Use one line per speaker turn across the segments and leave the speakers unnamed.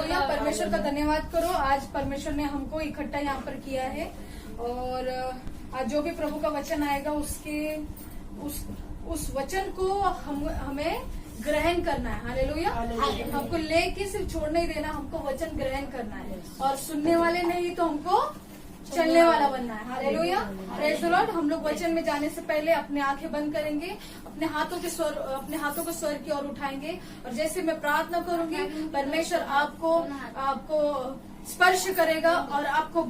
Hallelujah. परमेश्वर का धन्यवाद करो। आज परमेश्वर ने हमको इकट्ठा यहाँ पर किया है और आज जो भी प्रभु का वचन आएगा उस वचन को हमें ग्रहण करना है। हालेलुया। हमको लेके सिर्फ छोड़ नहीं देना, हमको वचन ग्रहण करना है और सुनने वाले नहीं तो हमको चलने वाला बनना है। हालेलुया। Praise the Lord. हम लोग वचन में जाने से पहले अपने आंखें बंद करेंगे, अपने हाथों को स्वर की ओर उठाएंगे और जैसे मैं प्रार्थना करूंगी परमेश्वर आपको स्पर्श करेगा और आपको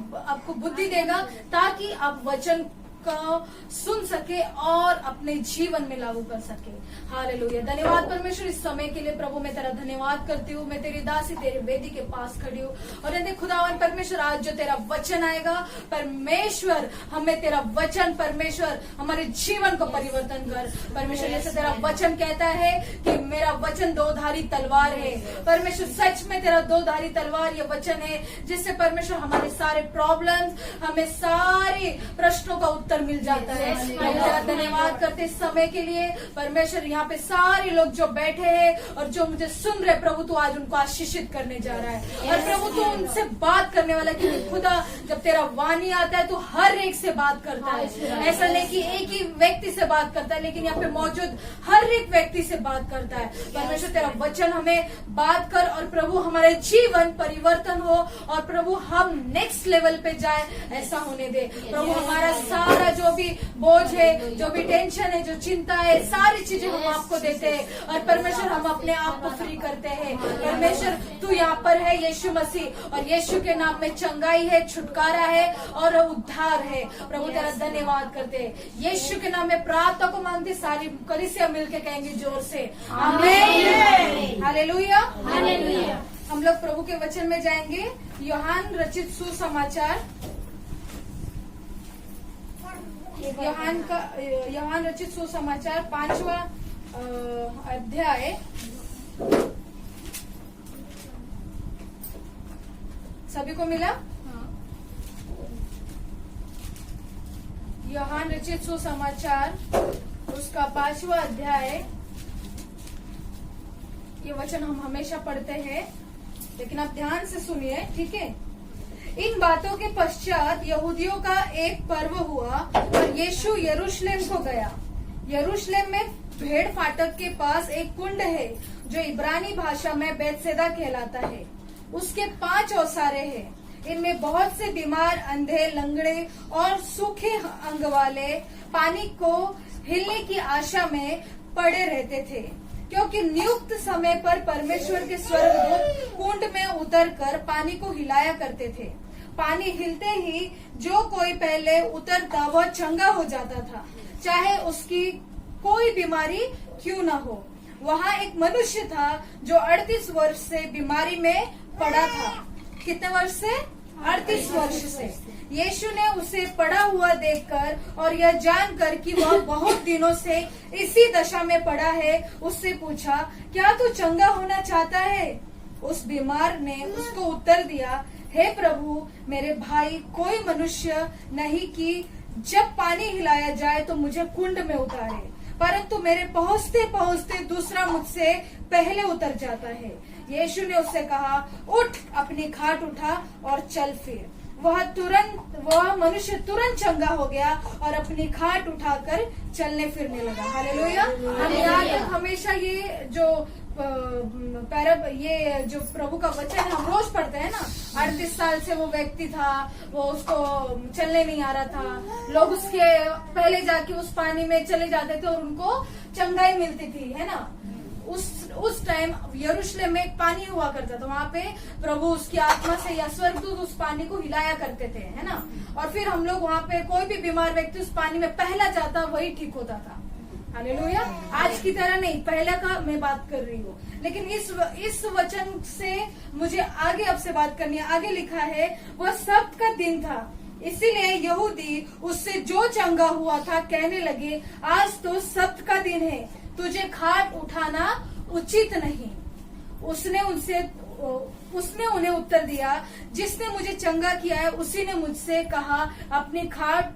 बुद्धि देगा ताकि आप वचन को सुन सके और अपने जीवन में लागू कर सके। हालेलुया। धन्यवाद परमेश्वर इस समय के लिए। प्रभु मैं तेरा धन्यवाद करती हूँ। मैं तेरी दासी तेरे वेदी के पास खड़ी हूँ और यदि खुदावन परमेश्वर आज जो तेरा वचन आएगा परमेश्वर हमें तेरा वचन परमेश्वर हमारे जीवन को परिवर्तन कर। परमेश्वर जैसे तेरा वचन कहता है कि मेरा वचन दो-धारी तलवार है। परमेश्वर सच में तेरा दो-धारी तलवार ये वचन है जिससे परमेश्वर हमारे सारे प्रॉब्लम्स हमें सारे प्रश्नों का उत्तर मिल जाता है। धन्यवाद करते इस समय के लिए परमेश्वर। यहाँ पे सारे लोग जो बैठे हैं और जो मुझे सुन रहे प्रभु तू आज उनको आशीषित करने जा रहा है और प्रभु तू उनसे बात करने वाला क्योंकि खुदा जब तेरा वाणी आता है तो हर एक से बात करता है। ऐसा नहीं कि एक ही व्यक्ति से बात करता है लेकिन यहाँ पे मौजूद हर एक व्यक्ति से बात करता है। परमेश्वर तेरा वचन हमें बात कर और प्रभु हमारे जीवन परिवर्तन हो और प्रभु हम नेक्स्ट लेवल पे जाए ऐसा होने दे। प्रभु हमारा सारा जो भी बोझ है, जो भी टेंशन है, जो चिंता है, सारी चीजें हम आपको देते हैं और परमेश्वर हम अपने आप को फ्री करते हैं। परमेश्वर तू यहाँ पर है यीशु मसीह और यीशु के नाम में चंगाई है, छुटकारा है और उद्धार है। प्रभु तेरा धन्यवाद करते हैं। यीशु के नाम में प्रार्थना को मांगते सारी कलीसिया मिलके कहेंगे जोर से आमीन। हालेलुया। हालेलुया। हम लोग प्रभु के वचन में जाएंगे। यूहन्ना रचित सुसमाचार यूहन्ना रचित सुसमाचार 5वां अध्याय सभी को मिला? यूहन्ना रचित सुसमाचार उसका 5वां अध्याय। ये वचन हम हमेशा पढ़ते हैं लेकिन आप ध्यान से सुनिए, ठीक है। इन बातों के पश्चात यहूदियों का एक पर्व हुआ और यीशु यरूशलेम को गया। यरूशलेम में भेड़ फाटक के पास एक कुंड है जो इब्रानी भाषा में बैतसैदा कहलाता है। उसके 5 ओसारे हैं। इनमें बहुत से बीमार, अंधे, लंगड़े और सूखे अंग वाले पानी को हिलने की आशा में पड़े रहते थे क्योंकि नियुक्त समय पर परमेश्वर के स्वर्गदूत कुंड में उतरकर पानी को हिलाया करते थे। पानी हिलते ही जो कोई पहले उतरता वह चंगा हो जाता था, चाहे उसकी कोई बीमारी क्यों न हो। वहाँ एक मनुष्य था जो 38 वर्ष से बीमारी में पड़ा था। कितने वर्ष से? 38 वर्ष से। यीशु ने उसे पड़ा हुआ देखकर और यह जानकर कि वह बहुत दिनों से इसी दशा में पड़ा है उससे पूछा, क्या तू चंगा होना चाहता है? उस बीमार ने उसको उत्तर दिया, हे प्रभु, मेरे भाई कोई मनुष्य नहीं कि जब पानी हिलाया जाए तो मुझे कुंड में उतारे, परंतु मेरे पहुँचते पहुँचते दूसरा मुझसे पहले उतर जाता है। यीशु ने उससे कहा, उठ, अपनी खाट उठा और चल फिर। वह मनुष्य तुरंत चंगा हो गया और अपनी खाट उठाकर चलने फिरने लगा। हालेलुया। हम यहाँ तक हमेशा ये जो प्रभु का वचन हम रोज पढ़ते हैं ना। 38 साल से वो व्यक्ति था, वो उसको चलने नहीं आ रहा था। लोग उसके पहले जाके उस पानी में चले जाते थे और उनको चंगाई मिलती थी, है ना। उस टाइम यरूशलेम में एक पानी हुआ करता था। वहाँ पे प्रभु उसकी आत्मा से या स्वर्गदूत उस पानी को हिलाया करते थे, है ना। और फिर हम लोग वहाँ पे कोई भी बीमार व्यक्ति उस पानी में पहला जाता वही ठीक होता था। हालेलुया। आज की तरह नहीं, पहला का मैं बात कर रही हूँ। लेकिन इस वचन से मुझे आगे आपसे बात करनी है। आगे लिखा है वह सब्त का दिन था, इसीलिए यहूदी उससे जो चंगा हुआ था कहने लगे, आज तो सब्त का दिन है, तुझे खाट उठाना उचित नहीं। उसने उन्हें उत्तर दिया, जिसने मुझे चंगा किया है उसी ने मुझसे कहा, अपनी खाट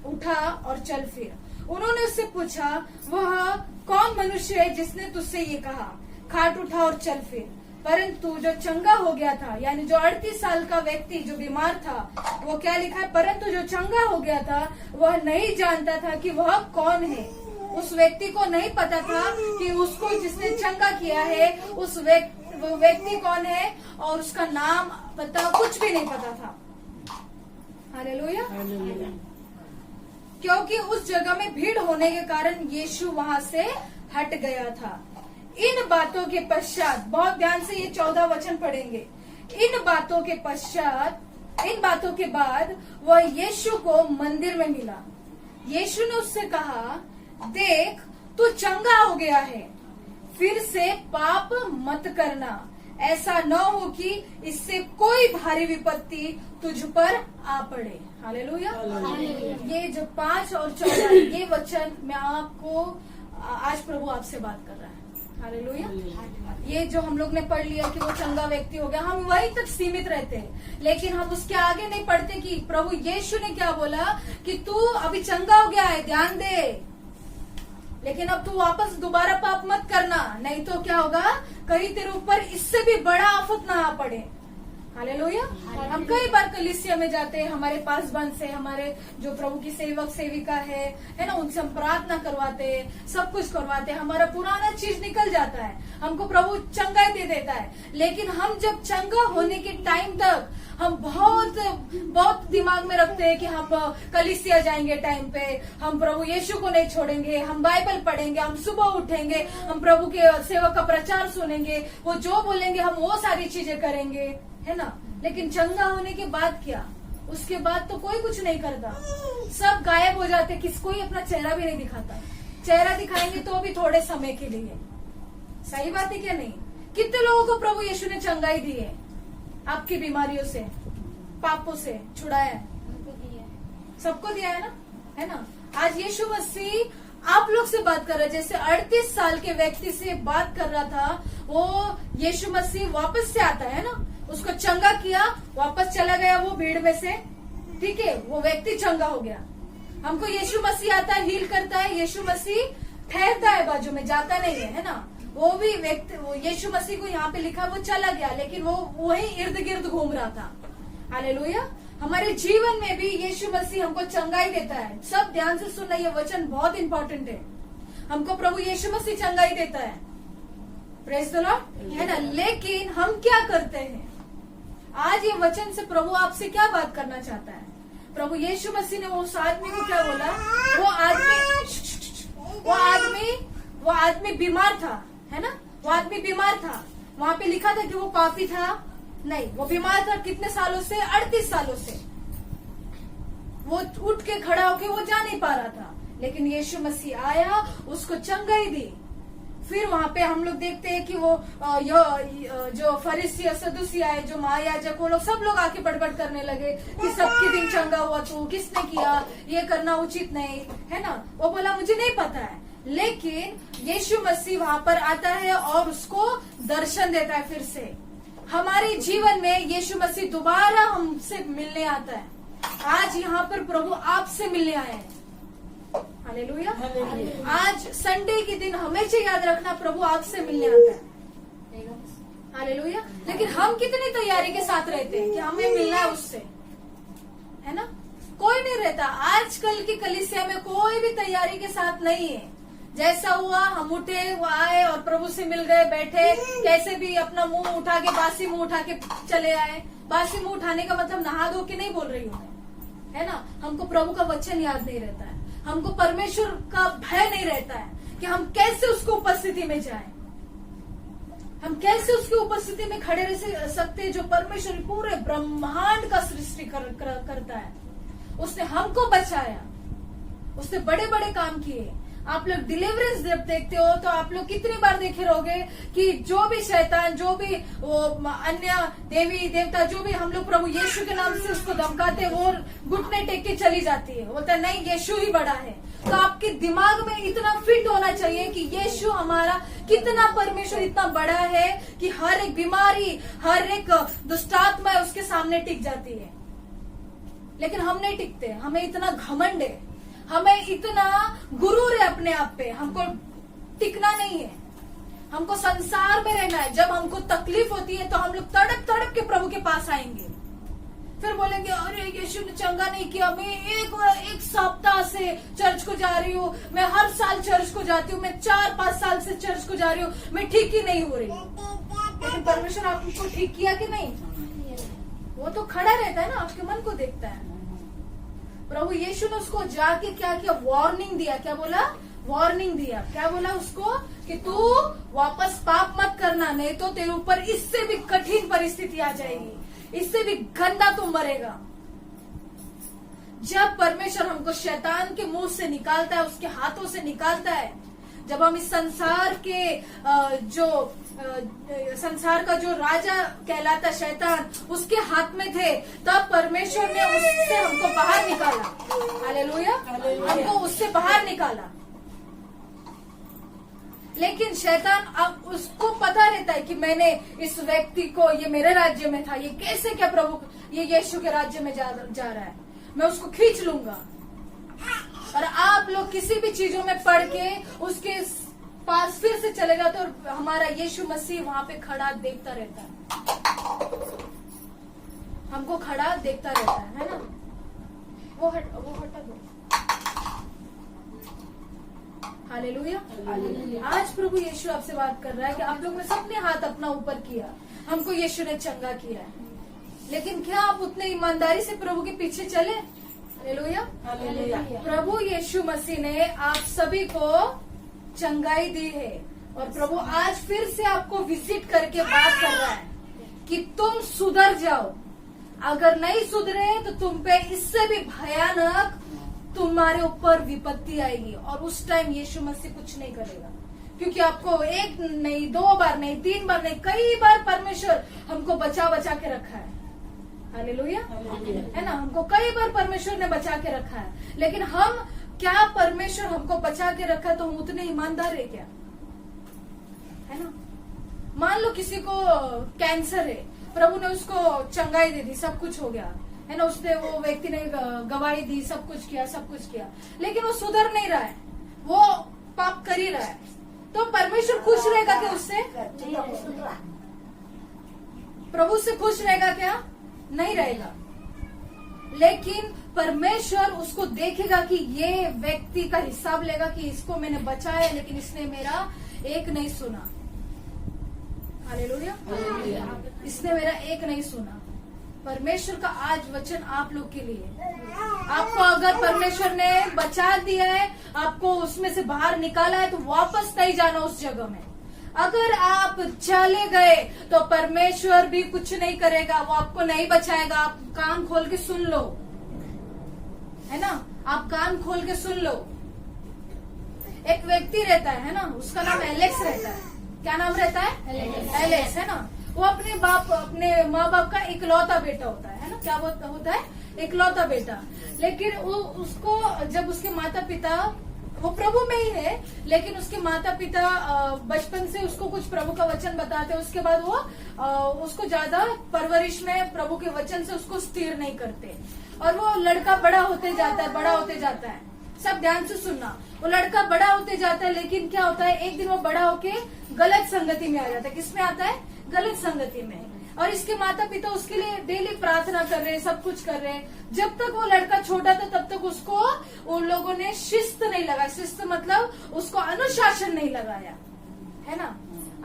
उठा और चल फिर। उन्होंने उससे पूछा, वह कौन मनुष्य है जिसने तुझसे ये कहा, खाट उठा और चल फिर? परंतु जो चंगा हो गया था, यानी जो 38 साल का व्यक्ति जो बीमार था, वो क्या लिखा है, परंतु जो चंगा हो गया था वह नहीं जानता था कि वह कौन है। उस व्यक्ति को नहीं पता था कि उसको जिसने चंगा किया है उस व्यक्ति कौन है, और उसका नाम पता कुछ भी नहीं पता था। हालेलुया। क्योंकि उस जगह में भीड़ होने के कारण यीशु वहां से हट गया था। इन बातों के पश्चात, बहुत ध्यान से ये 14 वचन पढ़ेंगे। इन बातों के बाद वह यीशु को मंदिर में मिला। यीशु ने उससे कहा, देख तू चंगा हो गया है, फिर से पाप मत करना, ऐसा न हो कि इससे कोई भारी विपत्ति तुझ पर आ पड़े। हालेलुया। ये जो 5 और 14 ये वचन मैं आपको आज प्रभु आपसे बात कर रहा है। हालेलुया। ये जो हम लोग ने पढ़ लिया कि वो चंगा व्यक्ति हो गया, हम वहीं तक सीमित रहते हैं, लेकिन हम उसके आगे नहीं पढ़ते कि प्रभु यीशु ने क्या बोला कि तू अभी चंगा हो गया है, ध्यान दे, लेकिन अब तू वापस दोबारा पाप मत करना, नहीं तो क्या होगा, कहीं तेरे ऊपर इससे भी बड़ा आफत ना आ पड़े। हालेलुया। हम कई बार कलीसिया में जाते हैं, हमारे पासवान से, हमारे जो प्रभु की सेवक सेविका है ना, उनसे हम प्रार्थना करवाते हैं, सब कुछ करवाते हैं, हमारा पुराना चीज निकल जाता है, हमको प्रभु चंगाई दे देता है। लेकिन हम जब चंगा होने के टाइम तक हम बहुत दिमाग में रखते हैं कि हम कलीसिया जाएंगे टाइम पे, हम प्रभु यीशु को नहीं छोड़ेंगे, हम बाइबल पढ़ेंगे, हम सुबह उठेंगे, हम प्रभु के सेवक का प्रचार सुनेंगे, वो जो बोलेंगे हम वो सारी चीजें करेंगे, है ना। लेकिन चंगा होने के बाद क्या, उसके बाद तो कोई कुछ नहीं करता, सब गायब हो जाते, कोई अपना चेहरा भी नहीं दिखाता। चेहरा दिखाएंगे तो भी थोड़े समय के लिए। सही बात है क्या नहीं? कितने लोगों को प्रभु यीशु ने चंगाई दी है, आपकी बीमारियों से, पापों से छुड़ाया है, सबको दिया है ना, है ना। आज यीशु मसीह आप लोग से बात कर रहा है, जैसे 38 साल के व्यक्ति से बात कर रहा था, वो यीशु मसीह वापस से आता है ना, उसको चंगा किया, वापस चला गया वो भीड़ में से, ठीक है, वो व्यक्ति चंगा हो गया। हमको यीशु मसीह आता है, हील करता है, यीशु मसीह ठहरता है बाजू में, जाता नहीं है, है ना। वो भी व्यक्ति, वो यीशु मसीह को यहाँ पे लिखा वो चला गया, लेकिन वो वही इर्द गिर्द घूम रहा था। हालेलुया। हमारे जीवन में भी यीशु मसीह हमको चंगाई देता है। सब ध्यान से सुनना, ये वचन बहुत इंपॉर्टेंट है। हमको प्रभु यीशु मसीह चंगाई देता है, प्रेज द लॉर्ड, है ना। लेकिन हम क्या करते हैं? आज ये वचन से प्रभु आपसे क्या बात करना चाहता है? प्रभु यीशु मसीह ने उस आदमी को क्या बोला? वो आदमी बीमार था, है ना, वो आदमी बीमार था। वहां पे लिखा था कि वो पापी था? नहीं, वो बीमार था कितने सालों से? 38 सालों से। वो उठ के खड़ा होके वो जा नहीं पा रहा था, लेकिन यीशु मसीह आया, उसको चंगाई दी। फिर वहां पे हम लोग देखते हैं कि वो जो फरीसी सदूसी आए, जो महायाजक, वो लोग सब लोग आके बड़बड़ करने लगे कि सबके दिन चंगा हुआ तू, किसने किया, ये करना उचित नहीं, है ना। वो बोला मुझे नहीं पता है, लेकिन यीशु मसीह वहां पर आता है और उसको दर्शन देता है। फिर से हमारे जीवन में यीशु मसीह दोबारा हमसे मिलने आता है। आज यहाँ पर प्रभु आपसे मिलने आए हैं। हालेलुया। आज संडे के दिन हमेशा याद रखना, प्रभु आपसे मिलने आता है। हालेलुया। लेकिन हम कितनी तैयारी के साथ रहते हैं कि हमें मिलना है उससे, है ना। कोई नहीं रहता। आजकल की कलीसिया में कोई भी तैयारी के साथ नहीं है। जैसा हुआ हम उठे, वो आए और प्रभु से मिल गए, बैठे, कैसे भी अपना मुंह उठा के, बासी मुंह उठा के चले आए। बासी मुंह उठाने का मतलब नहा धो के नहीं बोल रही हूँ, है ना। हमको प्रभु का वचन याद नहीं रहता है, हमको परमेश्वर का भय नहीं रहता है कि हम कैसे उसको उपस्थिति में जाएं, हम कैसे उसकी उपस्थिति में खड़े रह सकते हैं, जो परमेश्वर पूरे ब्रह्मांड का सृष्टि करता है। उसने हमको बचाया, उसने बड़े बड़े काम किए। आप लोग डिलीवरेंस जब देखते हो तो आप लोग कितनी बार देखे रहोगे कि जो भी शैतान, जो भी वो अन्य देवी देवता, जो भी हम लोग प्रभु यीशु के नाम से उसको धमकाते, वो घुटने टेक के चली जाती है, बोलता है नहीं यीशु ही बड़ा है। तो आपके दिमाग में इतना फिट होना चाहिए कि यीशु हमारा कितना परमेश्वर इतना बड़ा है कि हर एक बीमारी, हर एक दुष्टात्मा उसके सामने टिक जाती है। लेकिन हम नहीं टिकते, हमें इतना घमंड है, हमें इतना गुरूर है अपने आप पे, हमको टिकना नहीं है। हमको संसार में रहना है। जब हमको तकलीफ होती है तो हम लोग तड़प तड़प के प्रभु के पास आएंगे, फिर बोलेंगे अरे यीशु ने चंगा नहीं किया, मैं एक सप्ताह से चर्च को जा रही हूँ, मैं हर साल चर्च को जाती हूँ, मैं 4-5 साल से चर्च को जा रही हूँ, मैं ठीक ही नहीं हो रही। लेकिन परमेश्वर आपको ठीक किया कि नहीं? वो तो खड़ा रहता है ना, आपके मन को देखता है। प्रभु यीशु ने उसको जाके क्या किया? वार्निंग दिया। क्या बोला? वार्निंग दिया। क्या बोला उसको? कि तू वापस पाप मत करना, नहीं तो तेरे ऊपर इससे भी कठिन परिस्थिति आ जाएगी, इससे भी गंदा तू मरेगा। जब परमेश्वर हमको शैतान के मुंह से निकालता है, उसके हाथों से निकालता है, जब हम इस संसार के संसार का जो राजा कहलाता शैतान उसके हाथ में थे, तब परमेश्वर ने उससे हमको बाहर निकाला। हालेलुया, हमको उससे बाहर निकाला। लेकिन शैतान अब उसको पता रहता है कि मैंने इस व्यक्ति को, ये मेरे राज्य में था, ये कैसे क्या प्रभु ये यीशु के राज्य में जा रहा है, मैं उसको खींच लूंगा। और आप लोग किसी भी चीजों में पढ़ के उसके पास फिर से चले जाते और हमारा यीशु मसीह वहां पे खड़ा देखता रहता है, हमको खड़ा देखता रहता है ना। वो हटा दो। हालेलुया। आज प्रभु यीशु आपसे बात कर रहा है कि आप लोग ने सबने हाथ अपना ऊपर किया, हमको यीशु ने चंगा किया है, लेकिन क्या आप उतने ईमानदारी से प्रभु के पीछे चले? हालेलुया। प्रभु यीशु मसीह ने आप सभी को चंगाई दी है और प्रभु आज फिर से आपको विजिट करके बात कर रहा है कि तुम सुधर जाओ। अगर नहीं सुधरे तो तुम पे इससे भी भयानक तुम्हारे ऊपर विपत्ति आएगी, और उस टाइम यीशु मसीह कुछ नहीं करेगा, क्योंकि आपको एक नहीं, 2 बार नहीं, 3 बार नहीं, कई बार परमेश्वर हमको बचा के रखा है। हालेलुया, है ना। हमको कई बार परमेश्वर ने बचा के रखा है, लेकिन हम क्या परमेश्वर हमको बचा के रखा है तो हम उतने ईमानदार है क्या? है ना। मान लो किसी को कैंसर है, प्रभु ने उसको चंगाई दे दी, सब कुछ हो गया, है ना, उसने वो व्यक्ति ने गवाही दी, सब कुछ किया, लेकिन वो सुधर नहीं रहा है, वो पाप कर ही रहा है, तो परमेश्वर खुश रहेगा क्या उससे? प्रभु से खुश रहेगा क्या? नहीं रहेगा। लेकिन परमेश्वर उसको देखेगा कि ये व्यक्ति का हिसाब लेगा कि इसको मैंने बचाया, लेकिन इसने मेरा एक नहीं सुना। हालेलुया, इसने मेरा एक नहीं सुना। परमेश्वर का आज वचन आप लोग के लिए, आपको अगर परमेश्वर ने बचा दिया है, आपको उसमें से बाहर निकाला है, तो वापस नहीं जाना उस जगह में। अगर आप चले गए तो परमेश्वर भी कुछ नहीं करेगा, वो आपको नहीं बचाएगा। आप कान खोल के सुन लो, है ना, आप कान खोल के सुन लो। एक व्यक्ति रहता है ना, उसका नाम एलेक्स रहता है। क्या नाम रहता है? एलेक्स, है ना। वो अपने माँ बाप का इकलौता बेटा होता है ना। क्या होता है? इकलौता बेटा। लेकिन उसको जब उसके माता पिता, वो प्रभु में ही है, लेकिन उसके माता पिता बचपन से उसको कुछ प्रभु का वचन बताते हैं, उसके बाद वो उसको ज्यादा परवरिश में प्रभु के वचन से उसको स्थिर नहीं करते, और वो लड़का बड़ा होते जाता है। सब ध्यान से सुनना, वो लड़का बड़ा होते जाता है, लेकिन क्या होता है, एक दिन वो बड़ा होके गलत संगति में आ जाता है। किसमें आता है? गलत संगति में। और इसके माता पिता उसके लिए डेली प्रार्थना कर रहे हैं, सब कुछ कर रहे हैं। जब तक वो लड़का छोटा था तब तक उसको उन लोगों ने शिस्त नहीं लगाया। शिस्त मतलब उसको अनुशासन नहीं लगाया, है ना,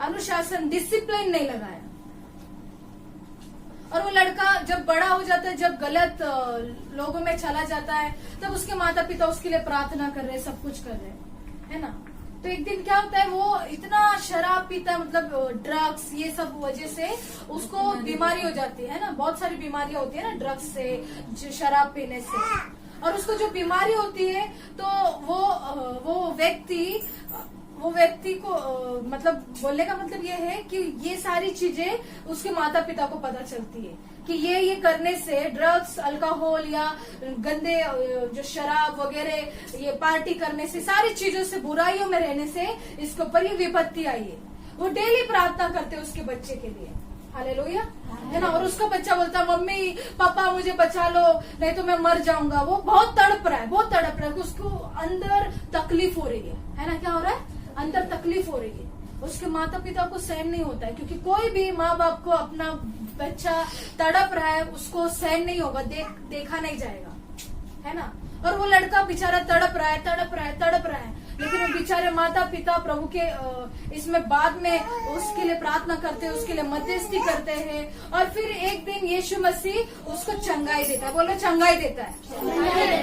अनुशासन, डिसिप्लिन नहीं लगाया। और वो लड़का जब बड़ा हो जाता है, जब गलत लोगों में चला जाता है, तब उसके माता पिता उसके लिए प्रार्थना कर रहे हैं, सब कुछ कर रहे हैं, है ना। तो एक दिन क्या होता है, वो इतना शराब पीता है, मतलब ड्रग्स, ये सब वजह से उसको बीमारी हो जाती है ना। बहुत सारी बीमारियां होती है ना ड्रग्स से, शराब पीने से। और उसको जो बीमारी होती है, तो वो व्यक्ति को मतलब बोलने का मतलब ये है कि ये सारी चीजें उसके माता पिता को पता चलती है कि ये करने से, ड्रग्स, अल्कोहल या गंदे जो शराब वगैरह, ये पार्टी करने से, सारी चीजों से, बुराइयों में रहने से इसके ऊपर ये विपत्ति आई है। वो डेली प्रार्थना करते हैं उसके बच्चे के लिए। हालेलुया, है ना। और उसका बच्चा बोलता, मम्मी पापा मुझे बचा लो, नहीं तो मैं मर जाऊंगा। वो बहुत तड़प रहा है, उसको अंदर तकलीफ हो रही है ना। क्या हो रहा है? अंदर तकलीफ हो रही है। उसके माता पिता को सहन नहीं होता है, क्योंकि कोई भी माँ बाप को अपना बच्चा तड़प रहा है उसको सहन नहीं होगा, देखा नहीं जाएगा, है ना। और वो लड़का बेचारा तड़प रहा है, लेकिन वो बेचारे माता पिता प्रभु के इसमें बाद में उसके लिए प्रार्थना करते हैं, उसके लिए मध्यस्थी करते हैं, और फिर एक दिन यीशु मसीह उसको चंगाई देता है। बोलो चंगाई देता है।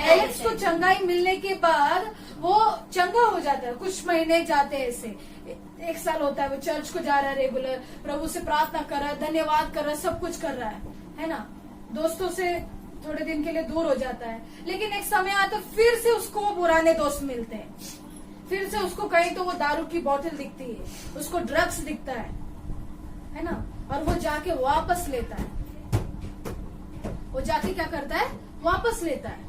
एलेक्स को चंगाई मिलने के बाद वो चंगा हो जाता है। कुछ महीने जाते हैं, ऐसे 1 साल होता है, वो चर्च को जा रहा है रेगुलर, प्रभु से प्रार्थना कर रहा है, धन्यवाद कर रहा है, सब कुछ कर रहा है ना। दोस्तों से थोड़े दिन के लिए दूर हो जाता है, लेकिन एक समय आता फिर से उसको वो पुराने दोस्त मिलते हैं, फिर से उसको कहीं तो वो दारू की बोतल दिखती है, उसको ड्रग्स दिखता है ना, और वो जाके वापस लेता है। वो जाके क्या करता है? वापस लेता है।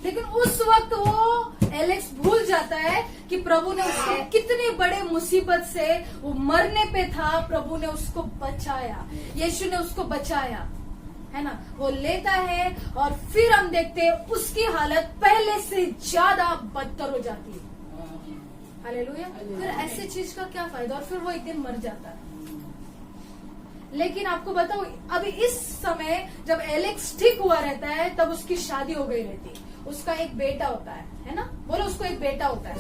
लेकिन उस वक्त वो एलेक्स भूल जाता है कि प्रभु ने उसको कितनी बड़े मुसीबत से, वो मरने पे था, प्रभु ने उसको बचाया, यीशु ने उसको बचाया, है ना। वो लेता है और फिर हम देखते हैं उसकी हालत पहले से ज्यादा बदतर हो जाती है। हालेलुया। फिर ऐसे चीज का क्या फायदा, और फिर वो एक दिन मर जाता है। लेकिन आपको बताओ, अभी इस समय जब एलेक्स ठीक हुआ रहता है तब उसकी शादी हो गई रहती है, उसका एक बेटा होता है ना। बोलो उसको एक बेटा होता है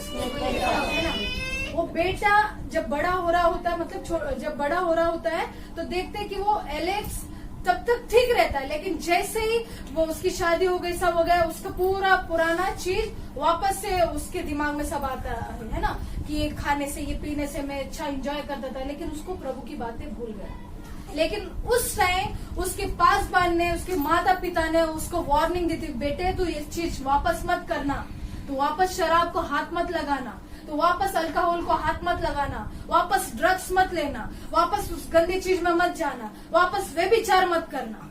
ना। वो बेटा जब बड़ा हो रहा होता है, मतलब जब बड़ा हो रहा होता है तो देखते हैं कि वो एलेक्स तब तक ठीक रहता है, लेकिन जैसे ही वो उसकी शादी हो गई, सब हो गया, उसका पूरा पुराना चीज वापस से उसके दिमाग में सब आता है ना, कि ये खाने से, ये पीने से मैं अच्छा एंजॉय करता था, लेकिन उसको प्रभु की बातें भूल गया। लेकिन उस टाइम उसके पासवान ने, उसके माता पिता ने उसको वार्निंग दी थी, बेटे तू ये चीज वापस मत करना, तू वापस शराब को हाथ मत लगाना, तो वापस अल्कोहल को हाथ मत लगाना, वापस ड्रग्स मत लेना, वापस उस गंदी चीज में मत जाना, वापस व्यभिचार मत करना।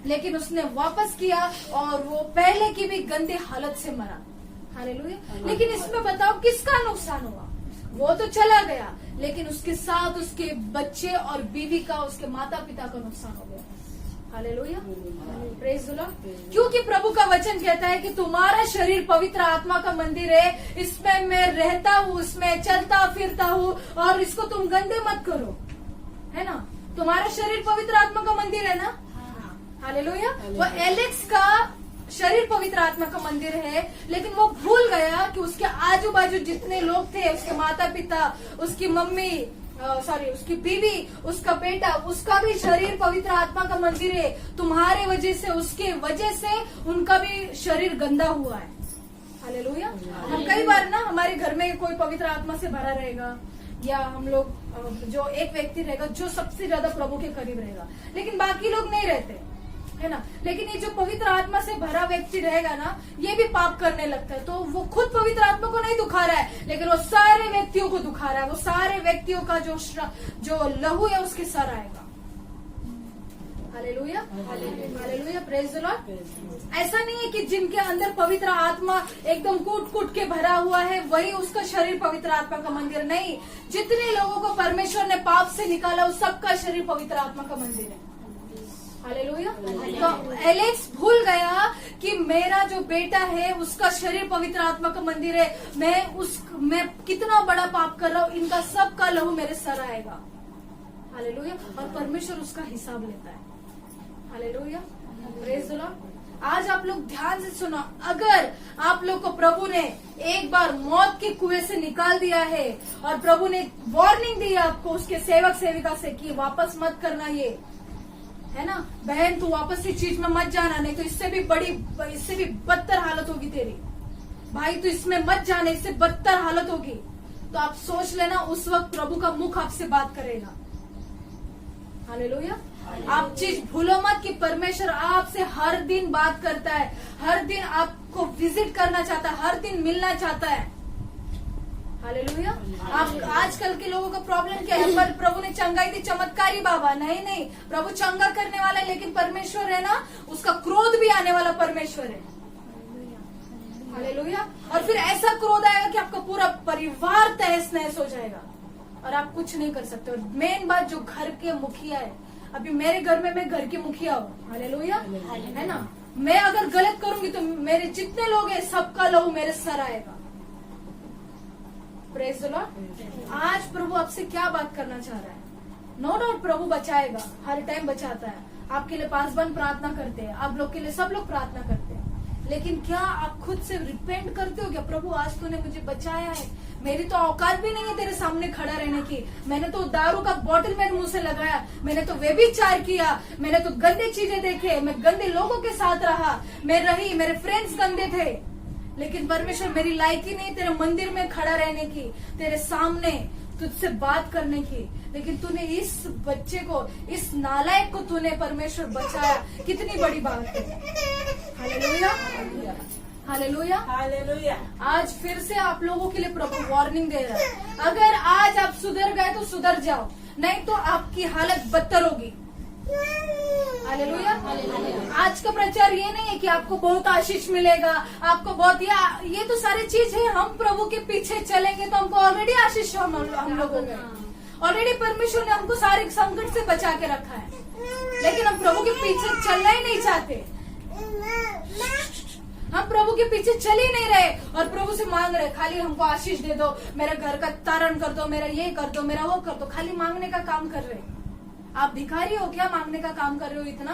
लेकिन उसने वापस किया और वो पहले की भी गंदी हालत से मरा। हालेलुया। लेकिन इसमें बताओ किसका नुकसान हुआ? वो तो चला गया, लेकिन उसके साथ उसके बच्चे और बीवी का, उसके माता पिता का नुकसान हो गया। Hallelujah, praise the Lord. क्योंकि प्रभु का वचन कहता है कि तुम्हारा शरीर पवित्र आत्मा का मंदिर है, इसमें मैं रहता हूँ, इसमें चलता फिरता हूँ, और इसको तुम गंदे मत करो, है ना। तुम्हारा शरीर पवित्र आत्मा का मंदिर है ना। हालेलुया। वो एलेक्स का शरीर पवित्र आत्मा का मंदिर है, लेकिन वो भूल गया कि उसके आजू बाजू जितने लोग थे, उसके माता पिता, उसकी मम्मी, उसकी बीवी, उसका बेटा, उसका भी शरीर पवित्र आत्मा का मंदिर है। तुम्हारे वजह से, उसके वजह से उनका भी शरीर गंदा हुआ है। हालेलुया। हम कई बार ना, हमारे घर में कोई पवित्र आत्मा से भरा रहेगा, या हम लोग जो एक व्यक्ति रहेगा जो सबसे ज्यादा प्रभु के करीब रहेगा, लेकिन बाकी लोग नहीं रहते, है ना। लेकिन ये जो पवित्र आत्मा से भरा व्यक्ति रहेगा ना, ये भी पाप करने लगता है, तो वो खुद पवित्र आत्मा को नहीं दुखा रहा है, लेकिन वो सारे व्यक्तियों को दुखा रहा है। वो सारे व्यक्तियों का जो लहू है उसके सर आएगा। Hallelujah, hallelujah, praise the Lord. ऐसा नहीं है कि जिनके अंदर पवित्र आत्मा एकदम कूट कूट के भरा हुआ है वही उसका शरीर पवित्र आत्मा का मंदिर, नहीं। जितने लोगों को परमेश्वर ने पाप से निकाला, उस सबका शरीर पवित्र आत्मा का मंदिर है। हालेलुया। तो एलेक्स भूल गया कि मेरा जो बेटा है उसका शरीर पवित्र आत्मा का मंदिर है, मैं कितना बड़ा पाप कर रहा हूँ, इनका सबका लहू मेरे सर आएगा। हालेलुया। और परमेश्वर उसका हिसाब लेता है। Hallelujah, praise the Lord. आज आप लोग ध्यान से सुनो, अगर आप लोग को प्रभु ने एक बार मौत के कुएं से निकाल दिया है, और प्रभु ने वार्निंग दी आपको उसके सेवक सेविका से कि वापस मत करना, ये है ना, बहन तू वापस की चीज में मत जाना, नहीं तो इससे भी बदतर हालत होगी तेरी, भाई तू इसमें मत जाने, इससे बदतर हालत होगी, तो आप सोच लेना उस वक्त प्रभु का मुख आपसे बात करेगा। हालेलुया। आप चीज भूलो मत कि परमेश्वर आपसे हर दिन बात करता है, हर दिन आपको विजिट करना चाहता है, हर दिन मिलना चाहता है। हालेलुया। आप आजकल के लोगों का प्रॉब्लम क्या है, पर प्रभु ने चंगाई दी, चमत्कारी बाबा, नहीं, प्रभु चंगा करने वाला है, लेकिन परमेश्वर है ना, उसका क्रोध भी आने वाला परमेश्वर है। हालेलुया। और फिर ऐसा क्रोध आएगा कि आपका पूरा परिवार तहस नहस हो जाएगा और आप कुछ नहीं कर सकते। और मेन बात, जो घर के मुखिया है, अभी मेरे घर में मैं घर की मुखिया हूँ। हालेलुया, है ना। मैं अगर गलत करूंगी तो मेरे जितने लोग हैं सबका लहू मेरे सर आएगा। Praise the Lord. आज प्रभु आपसे क्या बात करना चाह रहा है? नो डाउट प्रभु बचाएगा, हर टाइम बचाता है। आपके लिए पासबंद प्रार्थना करते हैं, आप लोग के लिए सब लोग प्रार्थना करते हैं, लेकिन क्या आप खुद से रिपेंट करते हो क्या? प्रभु आज तूने मुझे बचाया है, मेरी तो औकात भी नहीं है तेरे सामने खड़ा रहने की। मैंने तो दारू का बोतल मेरे मुंह से लगाया, मैंने तो व्यभिचार किया, मैंने तो गंदी चीजें देखे, मैं गंदे लोगों के साथ रहा, मैं रही, मेरे फ्रेंड्स गंदे थे, लेकिन परमेश्वर मेरी लायकी नहीं तेरे मंदिर में खड़ा रहने की, तेरे सामने तुझसे बात करने की। लेकिन तूने इस बच्चे को, इस नालायक को तूने परमेश्वर बचाया, कितनी बड़ी बात है। Hallelujah, hallelujah, hallelujah. आज फिर से आप लोगों के लिए प्रभु वार्निंग दे रहा है। अगर आज आप सुधर गए तो सुधर जाओ, नहीं तो आपकी हालत बदतर होगी। हालेलुया। आज का प्रचार ये नहीं है कि आपको बहुत आशीष मिलेगा, आपको बहुत, ये तो सारी चीज है। हम प्रभु के पीछे चलेंगे तो हमको ऑलरेडी आशीष हम लोगों में ऑलरेडी परमेश्वर ने हमको सारे संकट से बचा के रखा है, लेकिन हम प्रभु के पीछे चलना ही नहीं चाहते। हम प्रभु के पीछे चल ही नहीं रहे और प्रभु से मांग रहे, खाली हमको आशीष दे दो, मेरे घर का तारण कर दो, मेरा ये कर दो, मेरा वो कर दो, खाली मांगने का काम कर रहे। आप भिखारी हो क्या? मांगने का काम कर रहे हो इतना?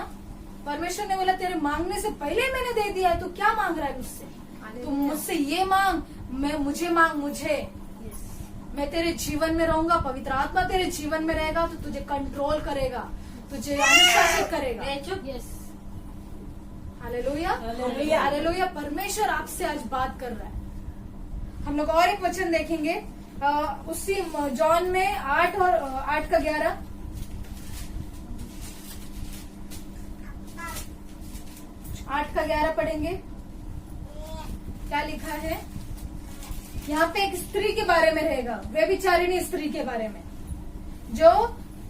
परमेश्वर ने बोला तेरे मांगने से पहले मैंने दे दिया है, तो क्या मांग रहा है मुझसे? तुम मुझसे ये मांग, मुझे मांग, मुझे, मैं तेरे जीवन में रहूंगा, पवित्र आत्मा तेरे जीवन में रहेगा, तो तुझे कंट्रोल करेगा, तुझे अनुशासित करेगा। Hallelujah, hallelujah. परमेश्वर आपसे आज बात कर रहा है। हम लोग और एक वचन देखेंगे उसी जॉन में 8 और 8 का 11। 8 का 11 पढ़ेंगे। क्या लिखा है यहाँ पे? एक स्त्री के बारे में रहेगा, व्यभिचारिणी स्त्री के बारे में, जो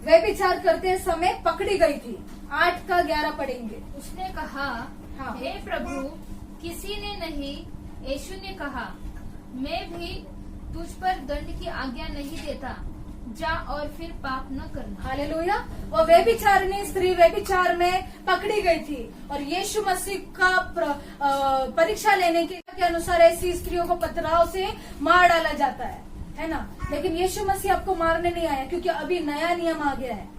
व्यभिचार करते समय पकड़ी गई थी। 8 का 11 पढ़ेंगे।
उसने कहा,
हाँ।
हे प्रभु, किसी ने नहीं। यीशु ने कहा, मैं भी तुझ पर दंड की आज्ञा नहीं देता, जा और फिर पाप न करना।
हालेलुया। वो व्यभिचारिणी स्त्री व्यभिचार में पकड़ी गई थी और यीशु मसीह का परीक्षा लेने के अनुसार ऐसी स्त्रियों को पथराव से मार डाला जाता है ना? लेकिन यीशु मसीह आपको मारने नहीं आया, क्योंकि अभी नया नियम आ गया है।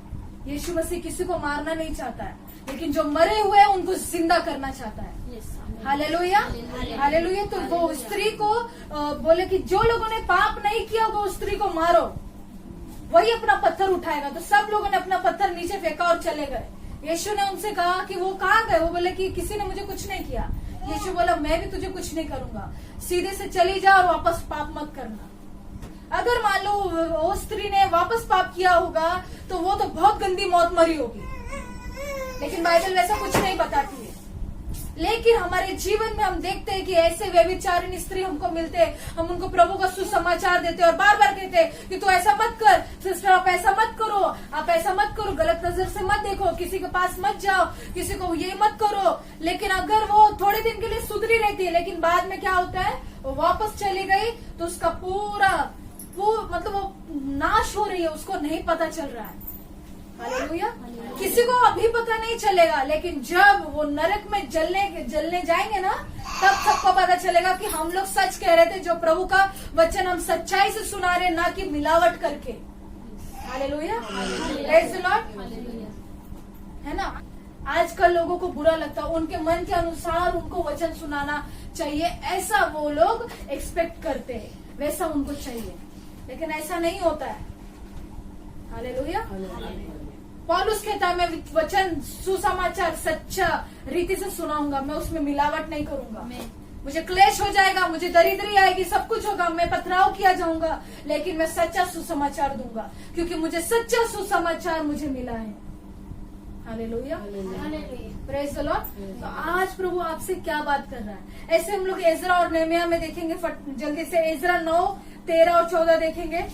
यीशु मसीह किसी को मारना नहीं चाहता है, लेकिन जो मरे हुए हैं उनको जिंदा करना चाहता है। Hallelujah, hallelujah. तो वो स्त्री को बोले कि जो लोगों ने पाप नहीं किया वो स्त्री को मारो, वही अपना पत्थर उठाएगा। तो सब लोगों ने अपना पत्थर नीचे फेंका और चले गए। यीशु ने उनसे कहा कि वो कहाँ गए? वो बोले कि किसी ने मुझे कुछ नहीं किया। यीशु बोला, मैं भी तुझे कुछ नहीं करूंगा, सीधे से चली जा और वापस पाप मत करना। अगर मान लो वो स्त्री ने वापस पाप किया होगा तो वो तो बहुत गंदी मौत मरी होगी, लेकिन बाइबल वैसा कुछ नहीं बताती है। लेकिन हमारे जीवन में हम देखते हैं कि ऐसे व्यभिचारिणी स्त्री हमको मिलते हैं, हम उनको प्रभु का सुसमाचार देते और बार बार कहते हैं कि तू ऐसा मत कर, सिस्टर आप ऐसा मत करो, आप ऐसा मत करो, गलत नजर से मत देखो, किसी के पास मत जाओ, किसी को ये मत करो। लेकिन अगर वो थोड़े दिन के लिए सुधरी रहती है, लेकिन बाद में क्या होता है, वो वापस चली गई तो उसका पूरा मतलब वो नाश हो रही है, उसको नहीं पता चल रहा है। हालेलुया। किसी को अभी पता नहीं चलेगा, लेकिन जब वो नरक में जलने जाएंगे ना, तब सबको पता चलेगा कि हम लोग सच कह रहे थे, जो प्रभु का वचन हम सच्चाई से सुना रहे, ना कि मिलावट करके। हालेलुया, प्रेज़ द लॉर्ड, है ना? आजकल लोगों को बुरा लगता है, उनके मन के अनुसार उनको वचन सुनाना चाहिए, ऐसा वो लोग एक्सपेक्ट करते हैं, वैसा उनको चाहिए, लेकिन ऐसा नहीं होता है। हालेलुया। पौलुस कहता है, मैं वचन सुसमाचार सच्चा रीति से सुनाऊंगा, मैं उसमें मिलावट नहीं करूंगा। मुझे क्लेश हो जाएगा, मुझे दरिद्री आएगी, सब कुछ होगा, मैं पथराव किया जाऊंगा, लेकिन मैं सच्चा सुसमाचार दूंगा, क्योंकि मुझे सच्चा सुसमाचार मुझे मिला है। Hallelujah, praise the Lord. तो आज प्रभु आपसे क्या बात कर रहा है? ऐसे हम लोग एजरा और नेहमिया में देखेंगे, जल्दी से एजरा 9, 13 और 14 देखेंगे।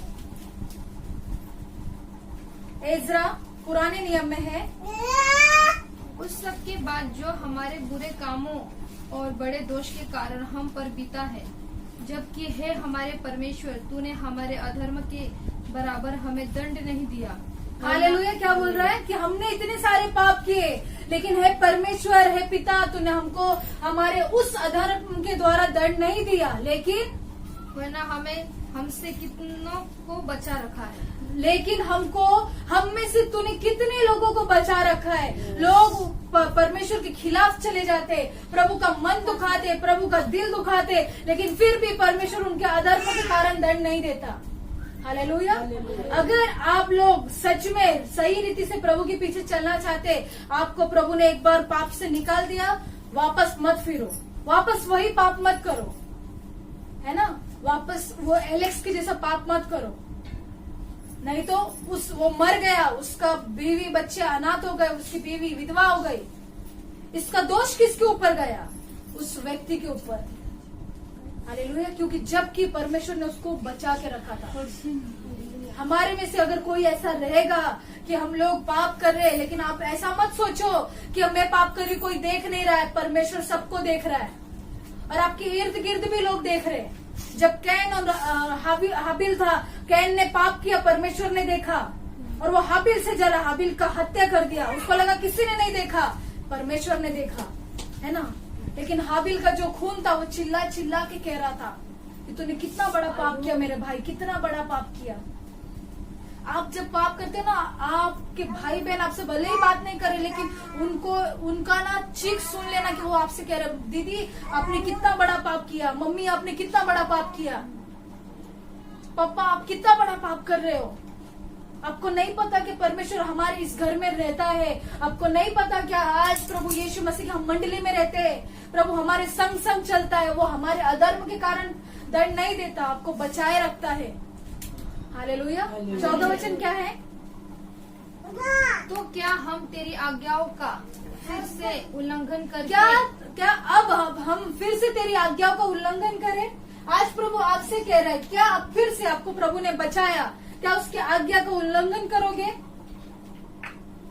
एजरा पुराने नियम में है।
उस सब के बाद जो हमारे बुरे कामों और बड़े दोष के कारण हम पर बीता है, जबकि है हमारे परमेश्वर, तूने हमारे अधर्म के बराबर हमें दंड नहीं दिया।
हालेलुया। क्या बोल रहा है कि हमने इतने सारे पाप किए, लेकिन है परमेश्वर, है पिता, तूने हमको हमारे उस अधर्म के द्वारा दंड नहीं दिया, लेकिन
वरना हमें हमसे कितनों को बचा रखा है।
लेकिन हम में से तूने कितने लोगों को बचा रखा है। लोग परमेश्वर के खिलाफ चले जाते, प्रभु का मन दुखाते, प्रभु का दिल दुखाते, लेकिन फिर भी परमेश्वर उनके अधर्म के कारण दंड नहीं देता। हालेलुया। अगर आप लोग सच में सही रीति से प्रभु के पीछे चलना चाहते, आपको प्रभु ने एक बार पाप से निकाल दिया, वापस मत फिरो, वापस वही पाप मत करो, है ना। वापस वो एलेक्स के जैसा पाप मत करो, नहीं तो वो मर गया, उसका बीवी बच्चे अनाथ हो गए, उसकी बीवी विधवा हो गई। इसका दोष किसके ऊपर गया? उस व्यक्ति के ऊपर। हालेलुया। क्योंकि जबकि परमेश्वर ने उसको बचा के रखा था। हमारे में से अगर कोई ऐसा रहेगा कि हम लोग पाप कर रहे हैं, लेकिन आप ऐसा मत सोचो कि मैं पाप कर रही, कोई देख नहीं रहा है। परमेश्वर सबको देख रहा है और आपके इर्द गिर्द भी लोग देख रहे हैं। जब कैन और हाबिल था, कैन ने पाप किया, परमेश्वर ने देखा और वो हाबिल से जला, हाबिल का हत्या कर दिया। उसको लगा किसी ने नहीं देखा, परमेश्वर ने देखा, है ना। लेकिन हाबिल का जो खून था वो चिल्ला चिल्ला के कह रहा था कि तूने कितना बड़ा पाप किया मेरे भाई, कितना बड़ा पाप किया। आप जब पाप करते ना, आपके भाई बहन आपसे भले ही बात नहीं करे, लेकिन उनका ना चीख सुन लेना कि वो आपसे कह रहे, दीदी आपने कितना बड़ा पाप किया, मम्मी आपने कितना बड़ा पाप किया, पापा आप कितना बड़ा पाप कर रहे हो। आपको नहीं पता कि परमेश्वर हमारे इस घर में रहता है। आपको नहीं पता क्या आज प्रभु यीशु मसीह की हम मंडली में रहते हैं, प्रभु हमारे संग संग चलता है, वो हमारे अधर्म के कारण दंड नहीं देता, आपको बचाए रखता है। हालेलुया। 14 वचन क्या है?
तो क्या हम तेरी आज्ञाओं का फिर से उल्लंघन करके
क्या अब हम फिर से तेरी आज्ञाओं का उल्लंघन करें? आज प्रभु आपसे कह रहा है, क्या आप फिर से, आपको प्रभु ने बचाया, क्या उसकी आज्ञा का उल्लंघन करोगे?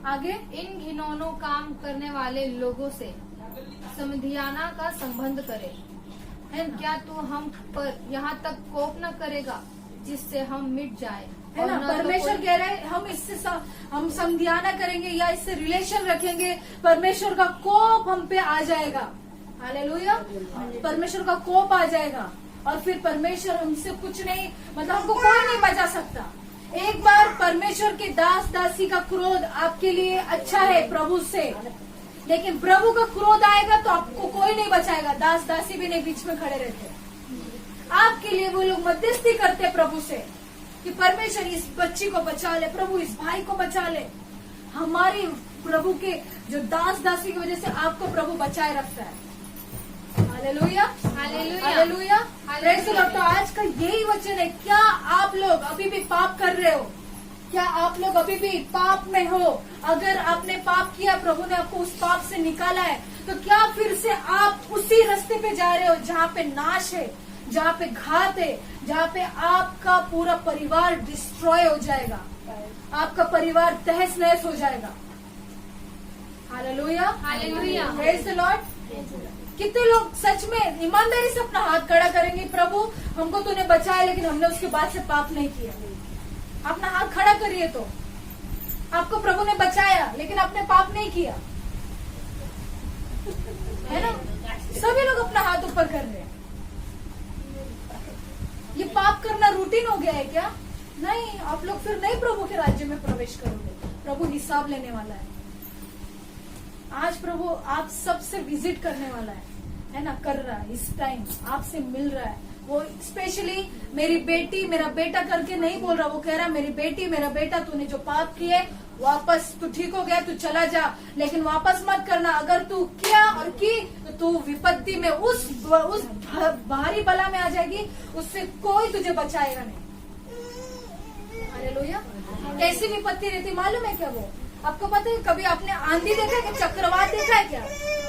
आगे,
इन घिनौनों काम करने वाले लोगों से समधियाना का संबंध करे, है क्या तू हम पर यहाँ तक कोप न करेगा जिससे हम मिट जाए?
है ना। परमेश्वर कह रहे हैं हम इससे हम समधियाना करेंगे या इससे रिलेशन रखेंगे, परमेश्वर का कोप हम पे आ जाएगा। हालेलुया। परमेश्वर का कोप आ जाएगा और फिर परमेश्वर हमसे कुछ नहीं, मतलब हमको कोई नहीं बचा सकता। एक बार परमेश्वर के दास दासी का क्रोध आपके लिए अच्छा है प्रभु से, लेकिन प्रभु का क्रोध आएगा तो आपको कोई नहीं बचाएगा। दास दासी भी नहीं बीच में खड़े रहते, आपके लिए वो लोग मध्यस्थी करते प्रभु से कि परमेश्वर इस बच्ची को बचा ले, प्रभु इस भाई को बचा ले। हमारी प्रभु के जो दास दासी की वजह से आपको प्रभु बचाए रखता है। Hallelujah,
hallelujah,
hallelujah. Praise the Lord. तो
हालेलुया।
आज का यही वचन है, क्या आप लोग अभी भी पाप कर रहे हो? क्या आप लोग अभी भी पाप में हो? अगर आपने पाप किया, प्रभु ने आपको उस पाप से निकाला है, तो क्या फिर से आप उसी रास्ते पे जा रहे हो जहाँ पे नाश है, जहाँ पे घात है, जहाँ पे आपका पूरा परिवार डिस्ट्रॉय हो जाएगा, आपका परिवार तहस नहस हो जाएगा। Hallelujah,
hallelujah.
Praise the Lord. कितने लोग सच में ईमानदारी से अपना हाथ खड़ा करेंगे, प्रभु हमको तूने बचाया लेकिन हमने उसके बाद से पाप नहीं किया? अपना हाथ खड़ा करिए। तो आपको प्रभु ने बचाया लेकिन आपने पाप नहीं किया, है ना। सभी लोग अपना हाथ ऊपर कर रहे हैं। ये पाप करना रूटीन हो गया है क्या? नहीं, आप लोग फिर नहीं प्रभु के राज्य में प्रवेश करोगे। प्रभु हिसाब लेने वाला है। आज प्रभु आप सबसे विजिट करने वाला है ना, कर रहा है, इस टाइम आपसे मिल रहा है। वो स्पेशली मेरी बेटी मेरा बेटा करके नहीं बोल रहा, वो कह रहा मेरी बेटी मेरा बेटा, तूने जो पाप किए वापस, तू ठीक हो गया, तू चला जा, लेकिन वापस मत करना। अगर तू किया और की तो तू विपत्ति में, उस भारी बला में आ जाएगी, उससे कोई तुझे बचाएगा नहीं। हालेलुया। कैसी विपत्ति रहती मालूम है क्या? वो आपको पता है? कभी आपने आंधी देखा है कि चक्रवात देखा है क्या?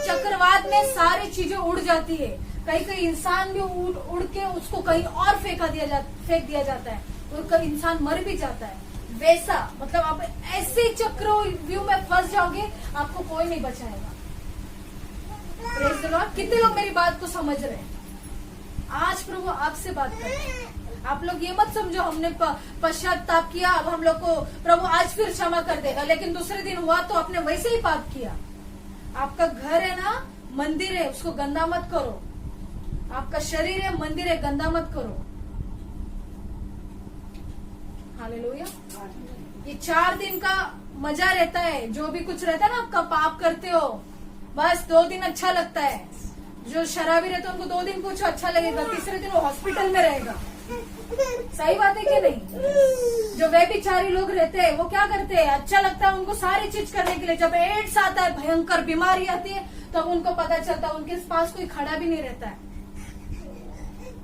चक्रवात में सारी चीजें उड़ जाती है, कहीं कहीं इंसान भी उड़ के उसको कहीं और फेंक दिया जाता है, और कहीं इंसान मर भी जाता है। वैसा मतलब आप ऐसे चक्रव्यूह में फंस जाओगे, आपको कोई नहीं बचाएगा। Praise the Lord. कितने लोग मेरी बात को समझ रहे हैं? आज प्रभु आपसे बात कर रहे हैं। आप लोग ये मत समझो हमने पश्चाताप किया, अब हम लोग को प्रभु आज फिर क्षमा कर देगा, लेकिन दूसरे दिन हुआ तो आपने वैसे ही पाप किया। आपका घर है ना, मंदिर है, उसको गंदा मत करो। आपका शरीर है, मंदिर है, गंदा मत करो। हालेलुया। ये 4 दिन का मजा रहता है, जो भी कुछ रहता है ना, आपका पाप करते हो बस 2 दिन अच्छा लगता है। जो शराबी रहते हैं उनको 2 दिन पूछो अच्छा लगेगा, तीसरे दिन वो हॉस्पिटल में रहेगा। सही बात है कि नहीं? जो वे बिचारी लोग रहते हैं वो क्या करते हैं, अच्छा लगता है उनको सारी चीज करने के लिए। जब एड्स आता है, भयंकर बीमारी आती है, तब उनको पता चलता है उनके पास कोई खड़ा भी नहीं रहता है।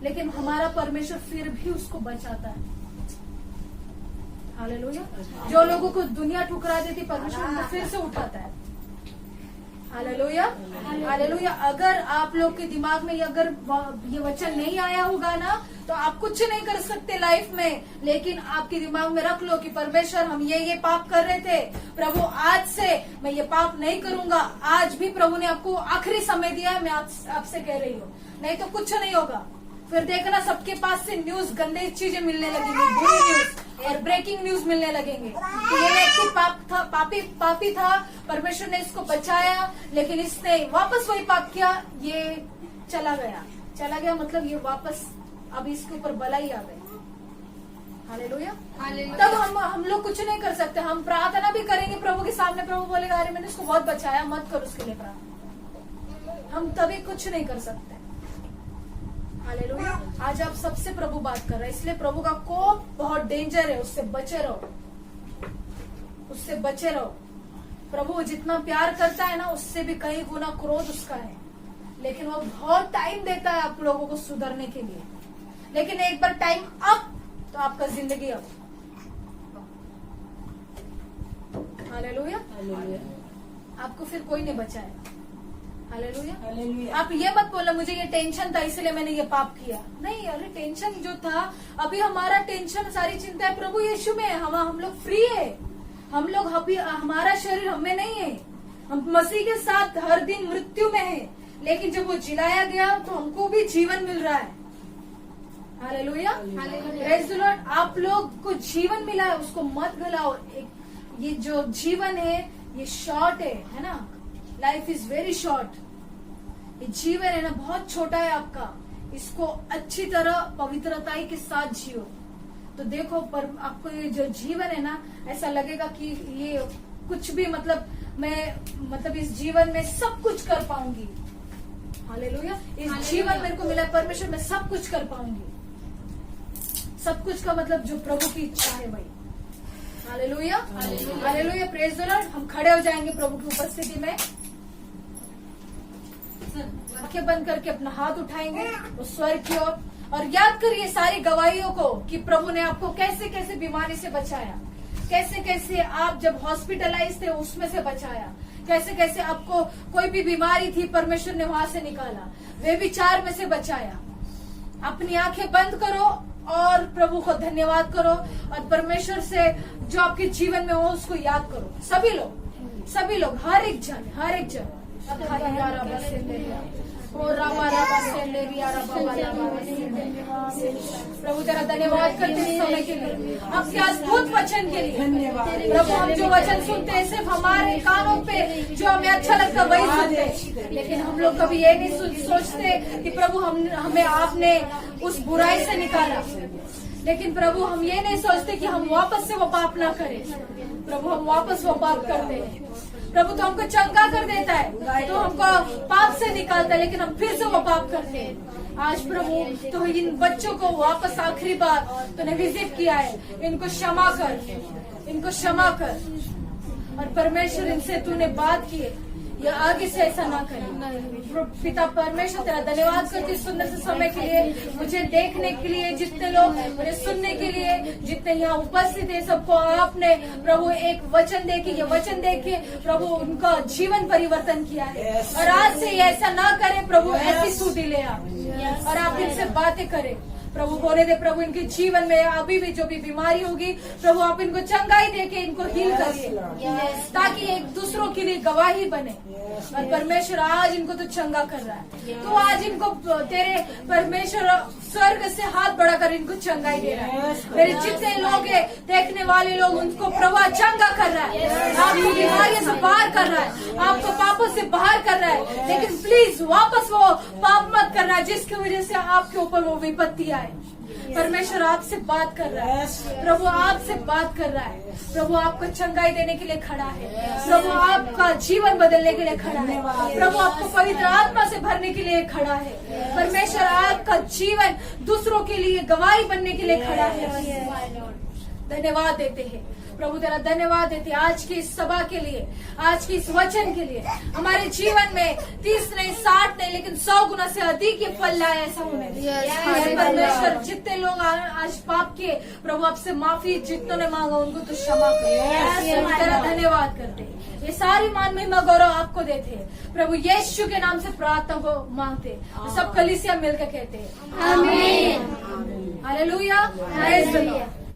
लेकिन हमारा परमेश्वर फिर भी उसको बचाता है। हालेलुया। जो लोगों को दुनिया ठुकरा देती, परमेश्वर उनको फिर से उठाता है। Hallelujah, hallelujah. अगर आप लोग के दिमाग में अगर ये वचन नहीं आया होगा ना, तो आप कुछ नहीं कर सकते लाइफ में। लेकिन आपके दिमाग में रख लो कि परमेश्वर हम ये पाप कर रहे थे, प्रभु आज से मैं ये पाप नहीं करूंगा। आज भी प्रभु ने आपको आखिरी समय दिया है, मैं आपसे कह रही हूँ, नहीं तो कुछ नहीं होगा। फिर देखना सबके पास से न्यूज, गंदे चीजें मिलने लगेंगी, बुरी न्यूज और ब्रेकिंग न्यूज मिलने लगेंगे कि ये व्यक्ति पापी था, परमेश्वर ने इसको बचाया, लेकिन इसने वापस वही पाप किया, ये चला गया मतलब ये वापस अब इसके ऊपर बलाई आ गई। हालेलुया। तब हम लोग कुछ नहीं कर सकते। हम प्रार्थना भी करेंगे प्रभु के सामने, प्रभु बोलेगा अरे मैंने उसको बहुत बचाया, मत करो उसके लिए प्रार्थना। हम तभी कुछ नहीं कर सकते। हालेलुया। आज आप सबसे प्रभु बात कर रहे हैं, इसलिए प्रभु का कोप बहुत डेंजर है, उससे बचे रहो, उससे बचे रहो। प्रभु जितना प्यार करता है ना, उससे भी कई गुना क्रोध उसका है, लेकिन वो बहुत टाइम देता है आप लोगों को सुधरने के लिए। लेकिन एक बार टाइम अप तो आपका जिंदगी अब। हालेलुया। आपको फिर कोई नहीं बचाएगा। हालेलुया। आप ये मत बोलना मुझे ये टेंशन था इसलिए मैंने ये पाप किया। नहीं, अरे टेंशन जो था, अभी हमारा टेंशन सारी चिंता है प्रभु यीशु में। हम लोग फ्री है, हम लोग अभी हमारा शरीर हमें नहीं है, हम मसीह के साथ हर दिन मृत्यु में है। लेकिन जब वो जिलाया गया तो हमको भी जीवन मिल रहा है। Hallelujah, praise the Lord. आप लोग को जीवन मिला है, उसको मत गलाओ। ये जो जीवन है ये शॉर्ट है ना, लाइफ इज वेरी शॉर्ट। ये जीवन है ना बहुत छोटा है आपका, इसको अच्छी तरह पवित्रताई के साथ जियो तो देखो पर आपको ये जो जीवन है ना, ऐसा लगेगा कि ये कुछ भी मतलब इस जीवन में सब कुछ कर पाऊंगी। हालेलुया। इस जीवन मेरे को मिला परमेश्वर, मैं सब कुछ कर पाऊंगी। सब कुछ का मतलब जो प्रभु की इच्छा है वही। Hallelujah, hallelujah, praise the Lord. हम खड़े हो जाएंगे प्रभु की उपस्थिति में, आंखें बंद करके अपना हाथ उठाएंगे उस स्वर की ओर और याद करिए सारी गवाहियों को कि प्रभु ने आपको कैसे कैसे बीमारी से बचाया, कैसे कैसे आप जब हॉस्पिटलाइज थे उसमें से बचाया, कैसे कैसे आपको कोई भी बीमारी थी परमेश्वर ने वहां से निकाला, वे विचार में से बचाया। अपनी आंखें बंद करो और प्रभु को धन्यवाद करो और परमेश्वर से जो आपके जीवन में हो उसको याद करो। सभी लोग हर एक जन प्रभु तेरा धन्यवाद करते हैं इस समय के लिए, आपके अद्भुत वचन के लिए। प्रभु हम जो वचन सुनते हैं सिर्फ हमारे कानों पे जो हमें अच्छा लगता है वही सुनते हैं, लेकिन हम लोग कभी ये नहीं सोचते कि प्रभु हमें आपने उस बुराई से निकाला। लेकिन प्रभु हम ये नहीं सोचते कि हम वापस से वो पाप ना करें। प्रभु हम वापस वो पाप करते हैं। प्रभु तो हमको चंगा कर देता है, तो हमको पाप से निकालता है, लेकिन हम फिर से वो पाप करते हैं। आज प्रभु तो इन बच्चों को वापस आखिरी बार तूने विजिट किया है, इनको क्षमा कर। और परमेश्वर इनसे तूने बात की, ये आगे से ऐसा ना करे। पिता परमेश्वर तेरा धन्यवाद करती इस सुंदर से समय के लिए, मुझे देखने के लिए, जितने लोग मुझे सुनने के लिए, जितने यहाँ उपस्थित है, सबको आपने प्रभु एक वचन देके, ये वचन देके प्रभु उनका जीवन परिवर्तन किया है। और आज से ये ऐसा ना करे प्रभु, ऐसी सूटी ले आप और आप इनसे बातें करें प्रभु। बोले दे प्रभु इनके जीवन में अभी भी जो भी बीमारी होगी प्रभु आप इनको चंगाई देके इनको हील करिए, ताकि एक दूसरों के लिए गवाही बने। और परमेश्वर आज इनको तो चंगा कर रहा है, तो आज इनको तेरे परमेश्वर स्वर्ग से हाथ बढ़ाकर इनको चंगाई दे रहा है। मेरे जितने लोग हैं देखने वाले लोग, उनको प्रभु चंगा कर रहा है, आपको बीमारियों से बाहर कर रहा है, आपको पापों से बाहर कर रहा है। लेकिन प्लीज वापस वो पाप मत करना जिसकी वजह से आपके ऊपर वो विपत्ति आए। परमेश्वर आपसे बात कर रहा है, प्रभु आपसे बात कर रहा है। प्रभु आपको चंगाई देने के लिए खड़ा है, प्रभु आपका जीवन बदलने के लिए खड़ा है, प्रभु आपको पवित्र आत्मा से भरने के लिए खड़ा है। परमेश्वर आपका जीवन दूसरों के लिए गवाही बनने के लिए खड़ा है। धन्यवाद देते हैं प्रभु, तेरा धन्यवाद देते हैं आज की इस सभा के लिए, आज की इस वचन के लिए। हमारे जीवन में 30 नहीं, 60 नहीं, लेकिन 100 गुना से अधिक ये फल लाए, ऐसा होने दे। परमेश्वर जितने लोग आज पाप किए, प्रभु आपसे माफी जितनों ने मांगा उनको तो क्षमा कर। तेरा धन्यवाद करते हैं, ये सारी मान महिमा गौरव आपको देते हैं प्रभु। यीशु के नाम से प्रार्थना को मांगते, सब कलीसिया मिलकर कहते हैं आमीन। हालेलुया।